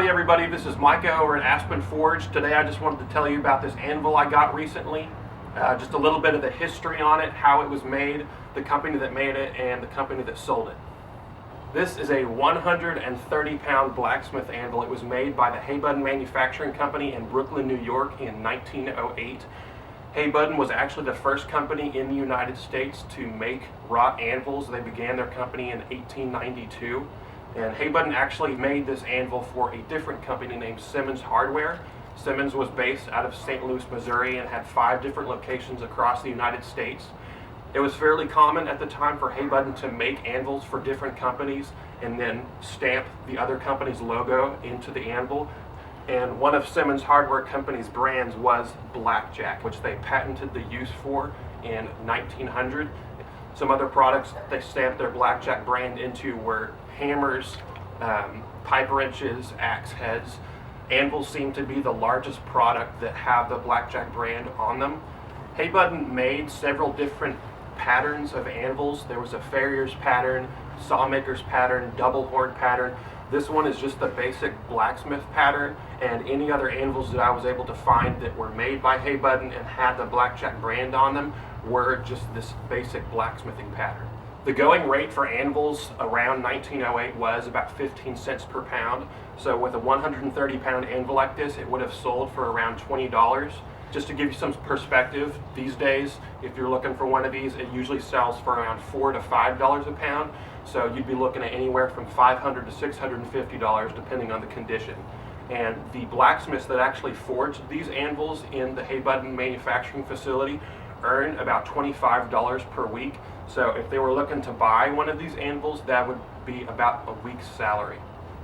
Howdy everybody, this is Micah over at Aspen Forge. Today I just wanted to tell you about this anvil I got recently. Just a little bit of the history on it, how it was made, the company that made it, and the company that sold it. This is a 130-pound blacksmith anvil. It was made by the Hay Budden Manufacturing Company in Brooklyn, New York in 1908. Hay Budden was actually the first company in the United States to make wrought anvils. They began their company in 1892. And Hay Budden actually made this anvil for a different company named Simmons Hardware. Simmons was based out of St. Louis, Missouri, and had 5 different locations across the United States. It was fairly common at the time for Hay Budden to make anvils for different companies and then stamp the other company's logo into the anvil. And one of Simmons Hardware Company's brands was Blackjack, which they patented the use for in 1900. Some other products they stamped their Blackjack brand into were hammers, pipe wrenches, axe heads. Anvils seem to be the largest product that have the Blackjack brand on them. Hay Budden made several different patterns of anvils. There was a farrier's pattern, sawmaker's pattern, double horn pattern. This one is just the basic blacksmith pattern, and any other anvils that I was able to find that were made by Hay Budden and had the Blackjack brand on them were just this basic blacksmithing pattern. The going rate for anvils around 1908 was about 15 cents per pound. So with a 130-pound anvil like this, it would have sold for around $20. Just to give you some perspective, these days, if you're looking for one of these, it usually sells for around $4 to $5 a pound. So you'd be looking at anywhere from $500 to $650 depending on the condition. And the blacksmiths that actually forged these anvils in the Hay Budden manufacturing facility earn about $25 per week. So if they were looking to buy one of these anvils, that would be about a week's salary.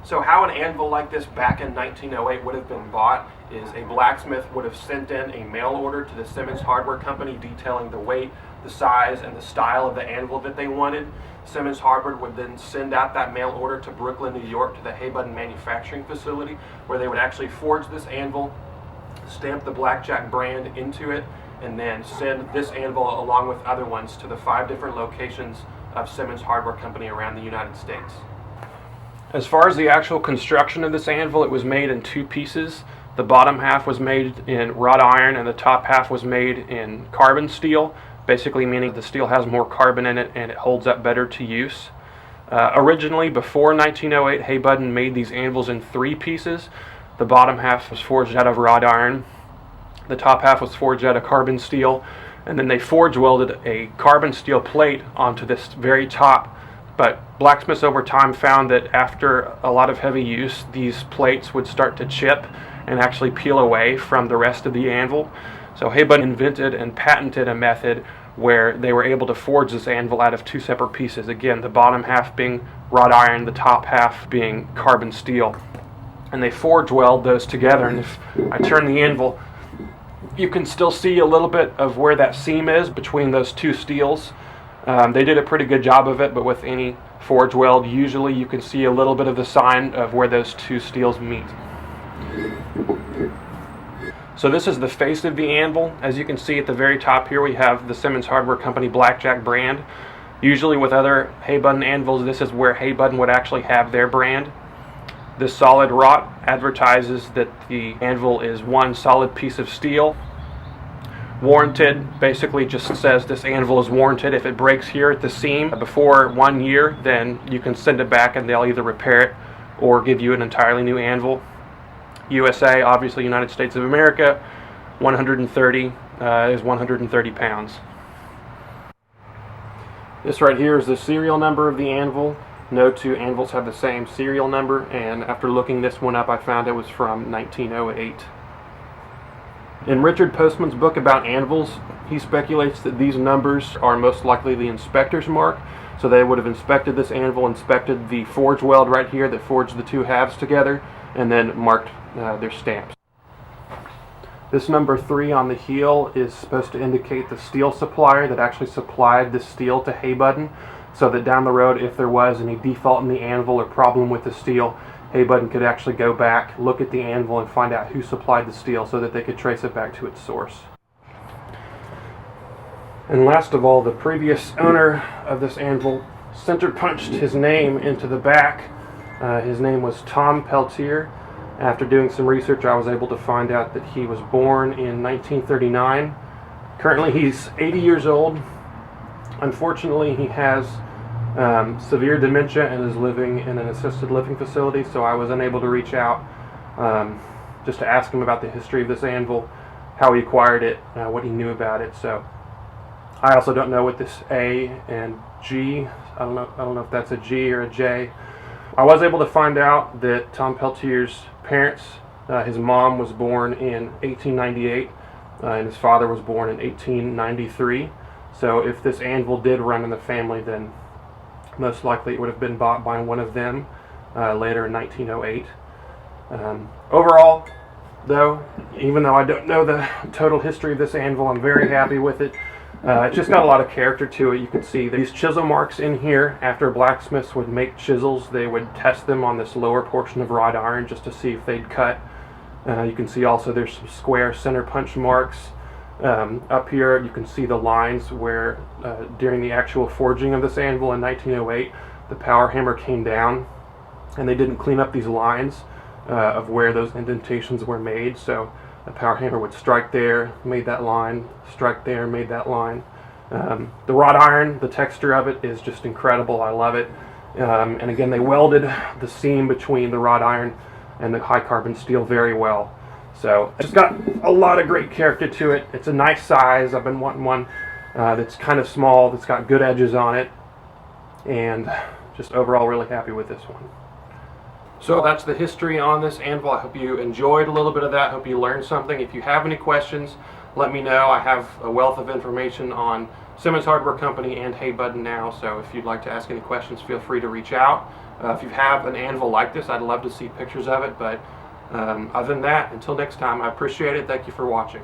So how an anvil like this back in 1908 would have been bought is a blacksmith would have sent in a mail order to the Simmons Hardware Company detailing the weight, the size, and the style of the anvil that they wanted. Simmons Hardware would then send out that mail order to Brooklyn, New York, to the Hay Budden manufacturing facility, where they would actually forge this anvil, stamp the Blackjack brand into it, and then send this anvil along with other ones to the 5 different locations of Simmons Hardware Company around the United States. As far as the actual construction of this anvil, it was made in 2 pieces. The bottom half was made in wrought iron and the top half was made in carbon steel, basically meaning the steel has more carbon in it and it holds up better to use. Originally, before 1908, Hay Budden made these anvils in 3 pieces. The bottom half was forged out of wrought iron. The top half was forged out of carbon steel, and then they forge welded a carbon steel plate onto this very top. But blacksmiths over time found that after a lot of heavy use, these plates would start to chip and actually peel away from the rest of the anvil. So Hay Budden invented and patented a method where they were able to forge this anvil out of 2 separate pieces. Again, the bottom half being wrought iron, the top half being carbon steel. And they forge weld those together, and if I turn the anvil, you can still see a little bit of where that seam is between those 2 steels. They did a pretty good job of it, but with any forge weld, usually you can see a little bit of the sign of where those 2 steels meet. So this is the face of the anvil. As you can see at the very top here, we have the Simmons Hardware Company Blackjack brand. Usually with other Hay Budden anvils, this is where Hay Budden would actually have their brand. This solid wrought advertises that the anvil is one solid piece of steel. Warranted basically just says this anvil is warranted. If it breaks here at the seam before 1 year, then you can send it back and they'll either repair it or give you an entirely new anvil. USA, obviously United States of America, 130 is 130 pounds. This right here is the serial number of the anvil. No 2 anvils have the same serial number, and after looking this one up, I found it was from 1908. In Richard Postman's book about anvils, he speculates that these numbers are most likely the inspector's mark. So they would have inspected this anvil, inspected the forge weld right here that forged the 2 halves together, and then marked their stamps. This number 3 on the heel is supposed to indicate the steel supplier that actually supplied the steel to Hay Budden, so that down the road, if there was any default in the anvil or problem with the steel, Hay Budden could actually go back, look at the anvil, and find out who supplied the steel so that they could trace it back to its source. And last of all, the previous owner of this anvil center punched his name into the back. His name was Tom Peltier, After doing some research, I was able to find out that he was born in 1939. Currently, he's 80 years old. Unfortunately, he has severe dementia and is living in an assisted living facility, so I was unable to reach out just to ask him about the history of this anvil, how he acquired it, what he knew about it. So I also don't know what this A and G, I don't know if that's a G or a J. I was able to find out that Tom Peltier's parents, his mom was born in 1898 and his father was born in 1893. So if this anvil did run in the family, then most likely it would have been bought by one of them later in 1908. Overall, though, even though I don't know the total history of this anvil, I'm very happy with it. It's just got a lot of character to it. You can see these chisel marks in here. After blacksmiths would make chisels, they would test them on this lower portion of wrought iron just to see if they'd cut. You can see also there's some square center punch marks. Up here you can see the lines where during the actual forging of this anvil in 1908, the power hammer came down and they didn't clean up these lines of where those indentations were made. So the power hammer would strike there, made that line, strike there, made that line. The wrought iron, the texture of it is just incredible. I love it. And again, they welded the seam between the wrought iron and the high carbon steel very well. So it's got a lot of great character to it. It's a nice size. I've been wanting one that's kind of small, that's got good edges on it, and just overall really happy with this one. So that's the history on this anvil. I hope you enjoyed a little bit of that. I hope you learned something. If you have any questions, let me know. I have a wealth of information on Simmons Hardware Company and Hay Budden now, so if you'd like to ask any questions, feel free to reach out. If you have an anvil like this, I'd love to see pictures of it, but other than that, until next time, I appreciate it. Thank you for watching.